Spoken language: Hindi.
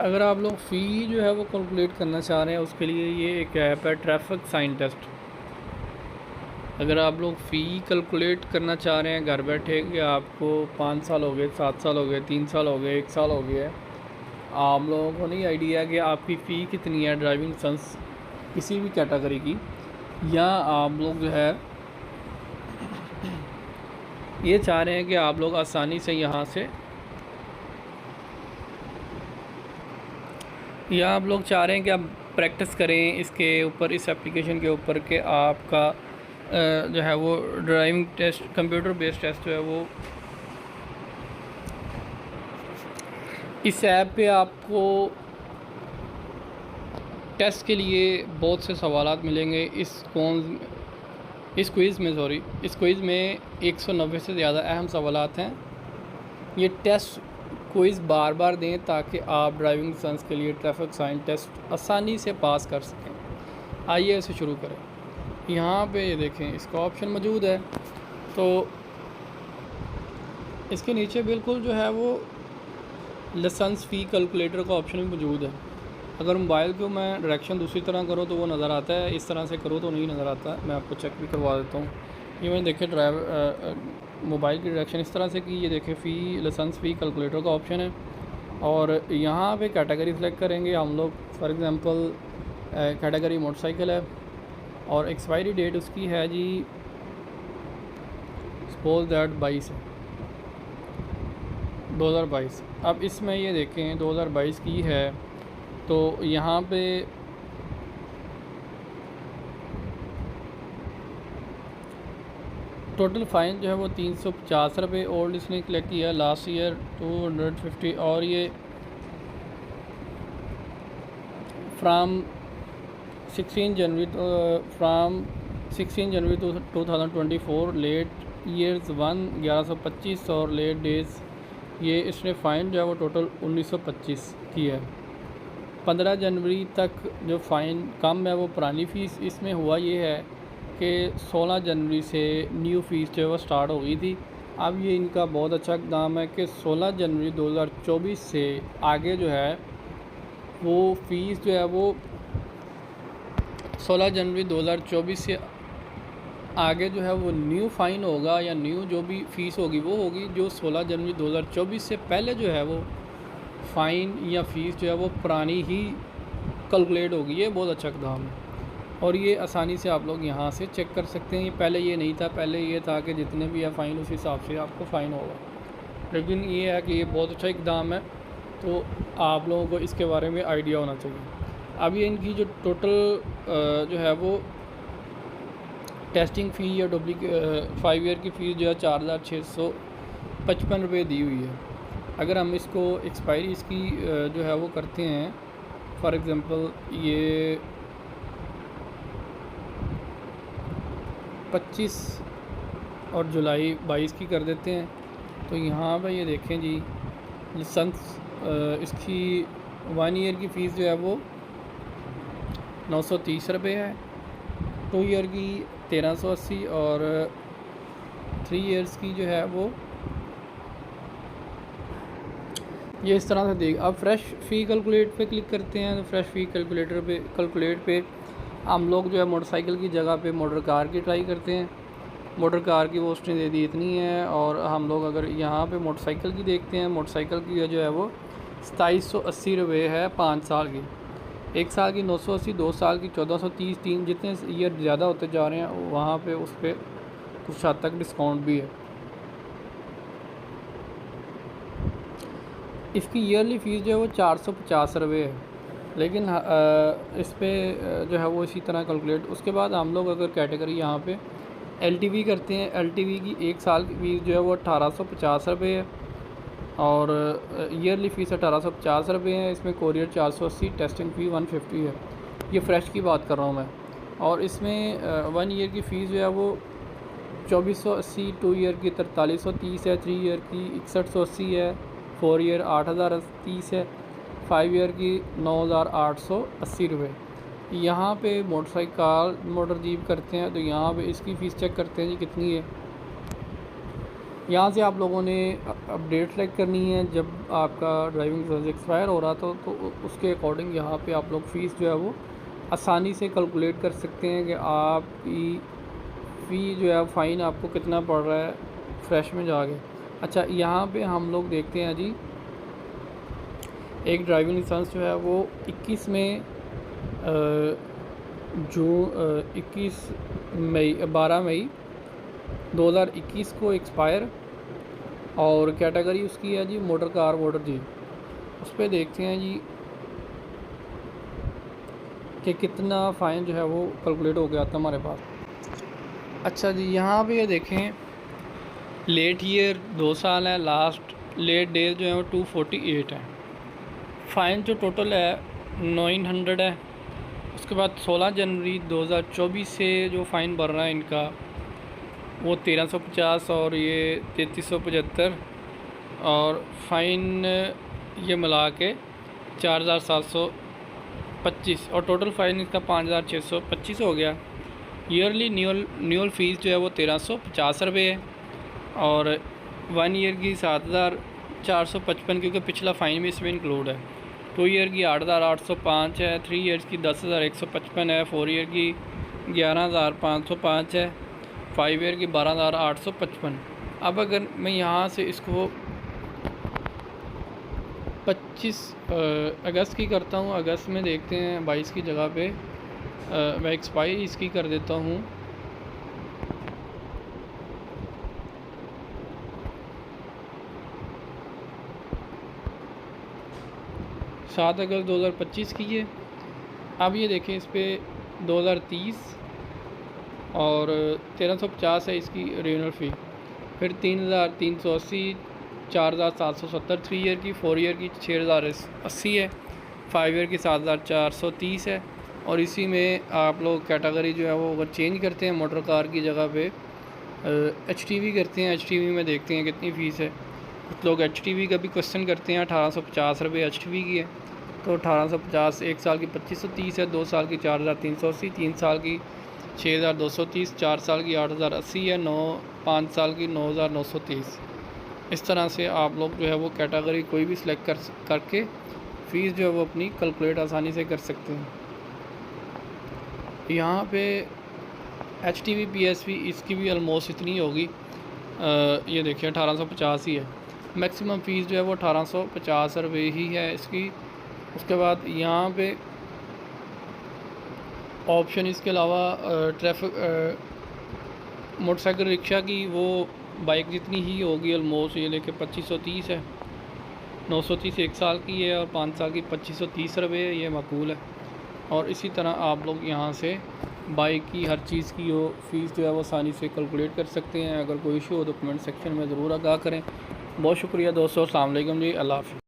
अगर आप लोग फ़ी जो है वो कैलकुलेट करना चाह रहे हैं, उसके लिए ये एक ऐप है ट्रैफिक साइन टेस्ट। अगर आप लोग फ़ी कैलकुलेट करना चाह रहे हैं घर बैठे कि आपको 5 साल हो गए, 7 साल हो गए, 3 साल हो गए, 1 साल हो गया है, आप लोगों को नहीं आइडिया कि आपकी फ़ी कितनी है ड्राइविंग लाइसेंस किसी भी कैटेगरी की, या आप लोग जो है ये चाह रहे हैं कि आप लोग आसानी से यहाँ से, या आप लोग चाह रहे हैं कि आप प्रैक्टिस करें इसके ऊपर, इस एप्लीकेशन के ऊपर, कि आपका जो है वो driving test, computer based test जो है वो इस ऐप पे आपको टेस्ट के लिए बहुत से सवालात मिलेंगे। इस क्विज़ में 190 से ज़्यादा अहम सवालात हैं। ये टेस्ट क्विज़ बार बार दें ताकि आप ड्राइविंग लाइसेंस के लिए ट्रैफिक साइन टेस्ट आसानी से पास कर सकें। आइए इसे शुरू करें। यहाँ पे ये देखें, इसका ऑप्शन मौजूद है, तो इसके नीचे बिल्कुल जो है वो लाइसेंस फ़ी कैलकुलेटर का ऑप्शन भी मौजूद है। अगर मोबाइल को मैं डायरेक्शन दूसरी तरह करूँ तो वो नज़र आता है, इस तरह से करूँ तो नहीं नज़र आता। मैं आपको चेक भी करवा देता हूँ। ये मैंने देखे मोबाइल की डायरेक्शन इस तरह से की। ये देखें, लाइसेंस फ़ी कैलकुलेटर का ऑप्शन है, और यहाँ पे कैटेगरी सेलेक्ट करेंगे हम लोग। फॉर एग्ज़ाम्पल कैटेगरी मोटरसाइकिल है, और एक्सपायरी डेट उसकी है जी, सपोज दैट 22 है, 2022। अब इसमें ये देखें 2022 की है, तो यहाँ पे टोटल फ़ाइन जो है वो 350 रुपये ओल्ड इसने कलेक्ट किया लास्ट ईयर 250, और ये फ्राम 16 जनवरी 2024 लेट ईयर्स 1125 और लेट डेज, ये इसने फ़ाइन जो है वो टोटल 1925 की है। 15 जनवरी तक जो फ़ाइन कम है वो पुरानी फ़ीस। इसमें हुआ ये है कि 16 जनवरी से न्यू फ़ीस जो है वो स्टार्ट हो गई थी। अब ये इनका बहुत अच्छा इक़दाम है कि 16 जनवरी 2024 से आगे जो है वो फ़ीस जो है वो 16 जनवरी 2024 से आगे जो है वो न्यू फ़ाइन होगा, या न्यू जो भी फ़ीस होगी वो होगी। जो 16 जनवरी 2024 से पहले जो है वो फ़ाइन या फ़ीस जो है वो पुरानी ही कैलकुलेट होगी। ये बहुत अच्छा इक़दाम है, और ये आसानी से आप लोग यहाँ से चेक कर सकते हैं। ये पहले ये नहीं था, पहले ये था कि जितने भी है फ़ाइन उस हिसाब से आपको फ़ाइन होगा। लेकिन ये है कि ये बहुत अच्छा इक़दाम है, तो आप लोगों को इसके बारे में आइडिया होना चाहिए। अब ये इनकी जो टोटल जो है वो टेस्टिंग फ़ी या 5 ईयर की फ़ीस जो है 4655 रुपये दी हुई है। अगर हम इसको एक्सपायरी इसकी जो है वो करते हैं, फॉर एग्ज़ाम्पल ये 25 और जुलाई 22 की कर देते हैं, तो यहाँ पर ये देखें जी, लाइसेंस इसकी 1 ईयर की फ़ीस जो है वो 930 रुपये है, 2 ईयर की 1380, और 3 ईयर्स की जो है वो ये इस तरह से देख। अब फ्रेश फ़ी कैलकुलेट पे क्लिक करते हैं, तो फ्रेश फ़ी कैलकुलेट पे हम लोग जो है मोटरसाइकिल की जगह पे मोटर कार की ट्राई करते हैं। मोटर कार की वो उसने दे दी इतनी है, और हम लोग अगर यहाँ पे मोटरसाइकिल की देखते हैं, मोटरसाइकिल की जो है वो 2780 रुपये है 5 साल की। 1 साल की 980, 2 साल की 1430, 3 जितने ईयर ज़्यादा होते जा रहे हैं वहाँ पे उस पर कुछ हद तक डिस्काउंट भी है। इसकी ईयरली फ़ीस जो है वो 450 रुपये है, लेकिन इस पर जो है वो इसी तरह कैलकुलेट। उसके बाद हम लोग अगर कैटेगरी यहाँ पे LTV करते हैं, LTV की 1 साल की फ़ीस जो है वो 1850 रुपये है, और ईयरली फ़ीस 1850 रुपये है। इसमें कोरियर 480, टेस्टिंग फ़ी 150 है। ये फ़्रेश की बात कर रहा हूँ मैं। और इसमें 1 ईयर की फ़ीस जो है वो 2480, 2 ईयर की 4330 है, 3 ईयर की 6180 है, 4 ईयर 8030 है, 5 ईयर की 9880 रुपये। यहाँ पे मोटर जीप करते हैं, तो यहाँ पे इसकी फ़ीस चेक करते हैं जी कितनी है। यहाँ से आप लोगों ने अपडेट सेलेक्ट करनी है। जब आपका ड्राइविंग लाइसेंस एक्सपायर हो रहा था तो उसके अकॉर्डिंग यहाँ पे आप लोग फ़ीस जो है वो आसानी से कैलकुलेट कर सकते हैं कि आपकी फ़ी जो है फ़ाइन आपको कितना पड़ रहा है फ्रेश में जाके। अच्छा, यहाँ पे हम लोग देखते हैं जी, एक ड्राइविंग लाइसेंस जो है वो 21 में जून 12 मई 2021 को एक्सपायर, और कैटेगरी उसकी है जी मोटर कार वोटर जी। उस पर देखते हैं जी कि कितना फ़ाइन जो है वो कैलकुलेट हो गया था हमारे पास। अच्छा जी, यहाँ पे ये देखें, लेट ईयर 2 साल है, लास्ट लेट डेज जो है वो 248 है। फ़ाइन जो टोटल है 900 है। उसके बाद 16 जनवरी 2024 से जो फ़ाइन भर रहा है इनका वो 1350 और ये 3375, और फ़ाइन ये मिला के 4725, और टोटल फ़ाइन इसका 5625 हो गया। ईयरली न्यूअल फ़ीस जो है वो 1350 रुपये है, और 1 ईयर की 7455, क्योंकि पिछला फ़ाइन भी इसमें इंक्लूड है। 2 ईयर की 8805 है, 3 ईयर्स की 10,155 है, 4 ईयर की 11,505 है, 5 ईयर की 12,855। अब अगर मैं यहाँ से इसको 25 अगस्त की करता हूँ, अगस्त में देखते हैं 22 की जगह पे मैं एक्सपायरी इसकी कर देता हूँ 7 अगस्त 2025 की है। अब ये देखें, इस पर 2030 और 1350 है इसकी रिन्यूअल फ़ी, फिर 3,380, 4,770 3 ईयर की, 4 ईयर की 6,080 है, 5 ईयर की 7,430 है। और इसी में आप लोग कैटेगरी जो है वो अगर चेंज करते हैं, मोटर कार की जगह पे HTV करते हैं, HTV में देखते हैं कितनी फ़ीस है। कुछ लोग HTV का भी क्वेश्चन करते हैं, 1850 रुपये HTV की है, तो 1850 1 साल की 2530 है, 2 साल की 4,380, 3 साल की 6,230, 4 साल की 8,080 है, 5 साल की 9,930। इस तरह से आप लोग जो है वो कैटेगरी कोई भी सिलेक्ट करके फ़ीस जो है वो अपनी कैलकुलेट आसानी से कर सकते हैं। यहाँ पे HTV PSV इसकी भी ऑलमोस्ट इतनी होगी, ये देखिए 1850 ही है। मैक्सिमम फ़ीस जो है वो 1850 रुपये ही है इसकी। उसके बाद यहाँ पे ऑप्शन इसके अलावा ट्रैफिक मोटरसाइकिल रिक्शा की वो बाइक जितनी ही होगी ऑलमोस्ट, ये लेके 2530 है, 930 1 साल की है, और 5 साल की 2530 रुपये है, ये माकूल है। और इसी तरह आप लोग यहाँ से बाइक की हर चीज़ की वो फ़ीस जो है वो आसानी से कैलकुलेट कर सकते हैं। अगर कोई इशू हो तो कमेंट सेक्शन में ज़रूर आगाह करें। बहुत शुक्रिया दोस्तों, अस्सलाम वालेकुम जी, अल्लाह हाफ़िज़।